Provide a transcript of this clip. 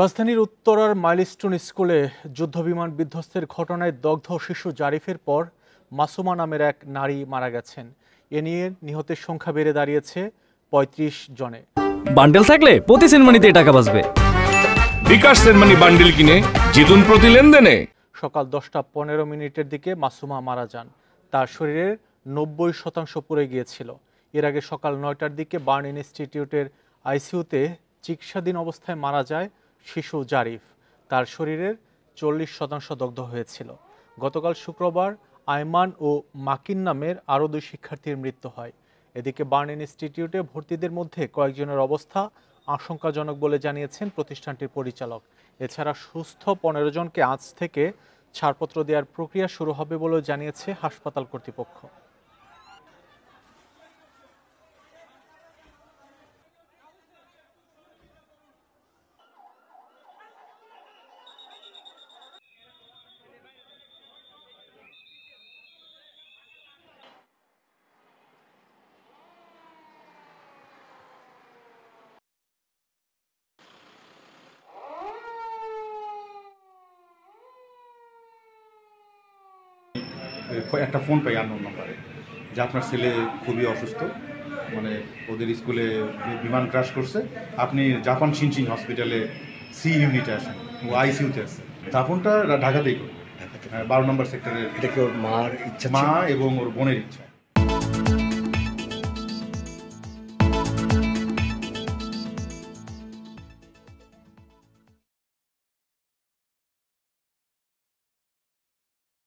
রাজধানীর উত্তরার মাইলস্টোন স্কুলে যুদ্ধবিমান বিধ্বস্তের ঘটনায় দগ্ধ শিশু জারিফের পর মাসুমা নামের এক নারী মারা গেছেন। এ নিয়ে নিহতের সংখ্যা বেড়ে দাঁড়িয়েছে ৩৫ জনে। বান্ডেল থাকলে প্রতি সেনমানিতে টাকা বাঁচবে। বিকাশ সেনমানি বান্ডেল কিনে জিতুন প্রতি লেনদেনে। সকাল 10টা 15 মিনিটের দিকে মাসুমা মারা যান। তার শরীরের 90% পুড়ে গিয়েছিল। এর আগে সকাল 9টার দিকে বার্ন ইনস্টিটিউটের আইসিইউতে চিকিৎসাধীন অবস্থায় মারা যায় শিশু জারিফ। তার শরীরের 40% দগ্ধ হয়েছিল। গতকাল শুক্রবার আয়মান ও মাকিন নামের আরও 2 শিক্ষার্থীর মৃত্যু হয়। এদিকে বার্ন ইনস্টিটিউটে ভর্তিদের মধ্যে কয়েকজনের অবস্থা আশঙ্কাজনক বলে জানিয়েছেন প্রতিষ্ঠানটির পরিচালক। এছাড়া সুস্থ 15 জনকে আজ থেকে ছাড়পত্র দেওয়ার প্রক্রিয়া শুরু হবে বলেও জানিয়েছে হাসপাতাল কর্তৃপক্ষ। একটা ফোন পাই আননোন নাম্বারে যে আপনার ছেলে খুবই অসুস্থ, মানে ওদের স্কুলে বিমান ক্রাশ করছে, আপনি জাপান শিনচিন হসপিটালে সি ইউনিটে আসেন, ও আইসিইউতে আছে। দাফনটা ঢাকাতেই করে, 12 নম্বর সেক্টরে। এটা কি ওর মার ইচ্ছা? মা এবং ওর বোনের ইচ্ছা।